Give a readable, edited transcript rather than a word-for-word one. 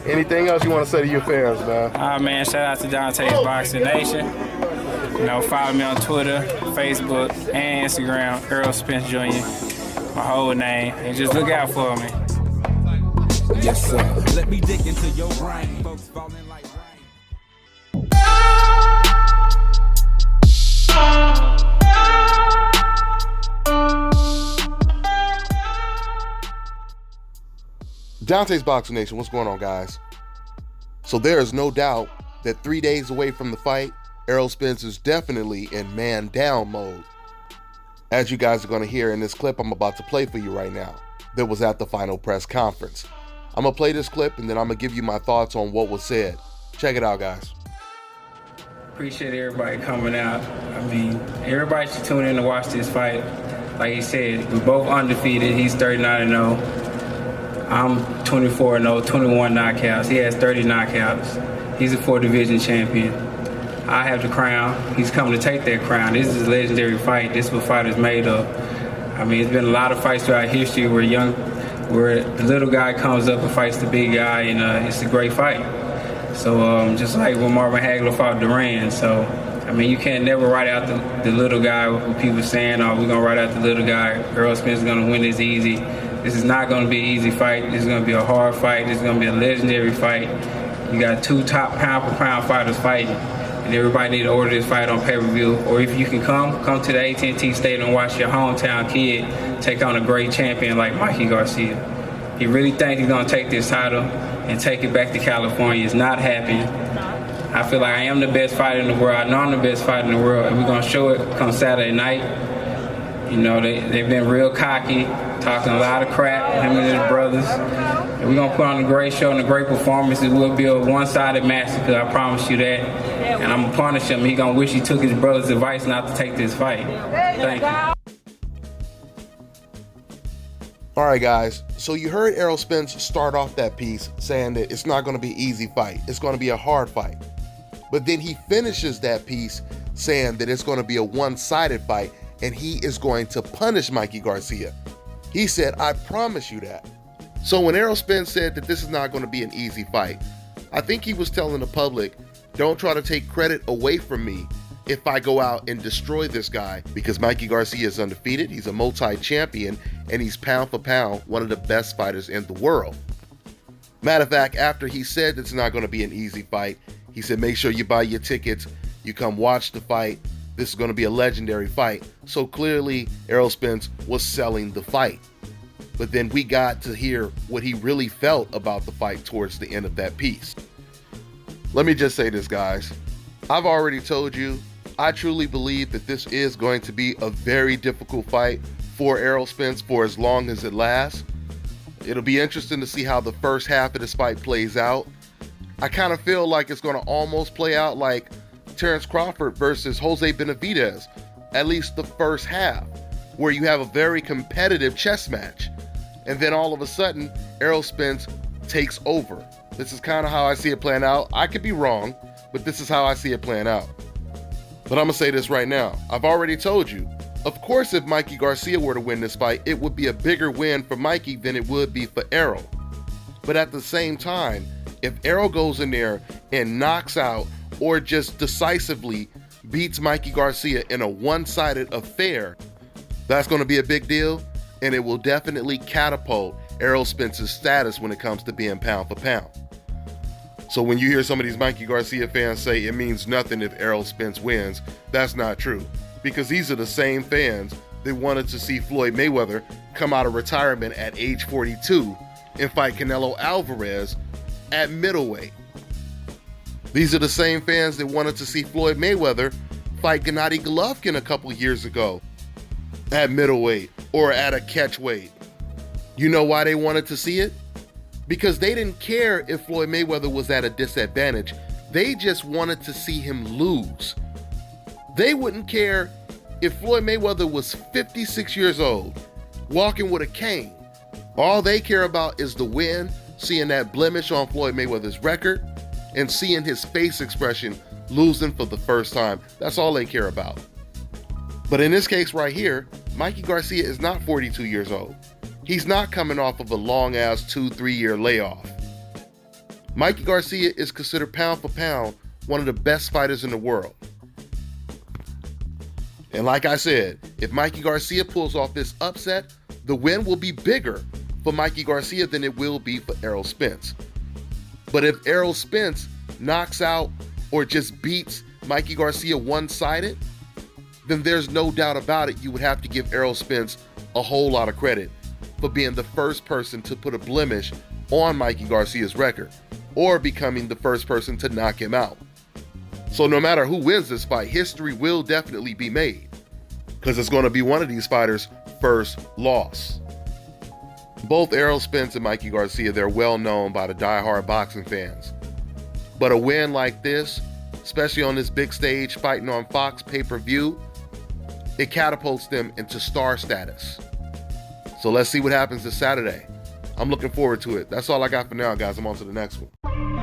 Anything else you want to say to your fans, man? Man, shout out to Dante's Boxing Nation. You know, follow me on Twitter, Facebook, and Instagram, Errol Spence Jr., my whole name, and just look out for me. Yes, sir. Let me dig into your brain. Folks falling like rain. Dante's Boxing Nation, what's going on, guys? So there is no doubt that 3 days away from the fight, Errol Spence is definitely in man down mode. As you guys are going to hear in this clip I'm about to play for you right now, that was at the final press conference. I'm going to play this clip and then I'm going to give you my thoughts on what was said. Check it out, guys. Appreciate everybody coming out. I mean, everybody should tune in to watch this fight. Like he said, we're both undefeated. He's 39-0. I'm 24-0, 21 knockouts. He has 30 knockouts. He's a 4-division champion. I have the crown. He's coming to take that crown. This is a legendary fight. This is what fighters made of. I mean, it's been a lot of fights throughout history where the little guy comes up and fights the big guy, and it's a great fight. So just like when Marvin Hagler fought Duran. So, I mean, you can't never write out the little guy with people saying, oh, we're going to write out the little guy. Errol Spence is going to win this easy. This is not going to be an easy fight. This is going to be a hard fight. This is going to be a legendary fight. You got two top pound-for-pound fighters fighting, and everybody need to order this fight on pay-per-view. Or if you can come to the AT&T Stadium and watch your hometown kid take on a great champion like Mikey Garcia. He really thinks he's going to take this title and take it back to California. It's not happening. I feel like I am the best fighter in the world. I know I'm the best fighter in the world, and we're going to show it come Saturday night. You know, they've been real cocky, talking a lot of crap, him and his brothers. And we're going to put on a great show and a great performance. It will be a one-sided massacre, I promise you that. And I'm going to punish him. He's going to wish he took his brother's advice not to take this fight. Thank you. All right, guys. So you heard Errol Spence start off that piece saying that it's not going to be an easy fight. It's going to be a hard fight. But then he finishes that piece saying that it's going to be a one-sided fight and he is going to punish Mikey Garcia. He said, I promise you that. So when Errol Spence said that this is not going to be an easy fight, I think he was telling the public, don't try to take credit away from me if I go out and destroy this guy, because Mikey Garcia is undefeated, he's a multi-champion, and he's pound for pound one of the best fighters in the world. Matter of fact, after he said it's not going to be an easy fight, he said make sure you buy your tickets, you come watch the fight, this is going to be a legendary fight. So clearly Errol Spence was selling the fight. But then we got to hear what he really felt about the fight towards the end of that piece. Let me just say this, guys. I've already told you, I truly believe that this is going to be a very difficult fight for Errol Spence for as long as it lasts. It'll be interesting to see how the first half of this fight plays out. I kind of feel like it's going to almost play out like Terrence Crawford versus Jose Benavidez, at least the first half, where you have a very competitive chess match. And then all of a sudden, Errol Spence takes over. This is kind of how I see it playing out. I could be wrong, but this is how I see it playing out. But I'm going to say this right now. I've already told you, of course, if Mikey Garcia were to win this fight, it would be a bigger win for Mikey than it would be for Errol. But at the same time, if Errol goes in there and knocks out or just decisively beats Mikey Garcia in a one-sided affair, that's going to be a big deal, and it will definitely catapult Errol Spence's status when it comes to being pound for pound. So when you hear some of these Mikey Garcia fans say it means nothing if Errol Spence wins, that's not true. Because these are the same fans that wanted to see Floyd Mayweather come out of retirement at age 42 and fight Canelo Alvarez at middleweight. These are the same fans that wanted to see Floyd Mayweather fight Gennady Golovkin a couple years ago at middleweight or at a catchweight. You know why they wanted to see it? Because they didn't care if Floyd Mayweather was at a disadvantage. They just wanted to see him lose. They wouldn't care if Floyd Mayweather was 56 years old, walking with a cane. All they care about is the win, seeing that blemish on Floyd Mayweather's record, and seeing his face expression losing for the first time. That's all they care about. But in this case right here, Mikey Garcia is not 42 years old. He's not coming off of a long-ass 2-3 year layoff. Mikey Garcia is considered pound for pound one of the best fighters in the world. And like I said, if Mikey Garcia pulls off this upset, the win will be bigger for Mikey Garcia than it will be for Errol Spence. But if Errol Spence knocks out or just beats Mikey Garcia one-sided, then there's no doubt about it, you would have to give Errol Spence a whole lot of credit for being the first person to put a blemish on Mikey Garcia's record, or becoming the first person to knock him out. So no matter who wins this fight, history will definitely be made, because it's going to be one of these fighters' first loss. Both Errol Spence and Mikey Garcia, they're well known by the die-hard boxing fans. But a win like this, especially on this big stage fighting on Fox pay-per-view, it catapults them into star status. So let's see what happens this Saturday. I'm looking forward to it. That's all I got for now, guys. I'm on to the next one.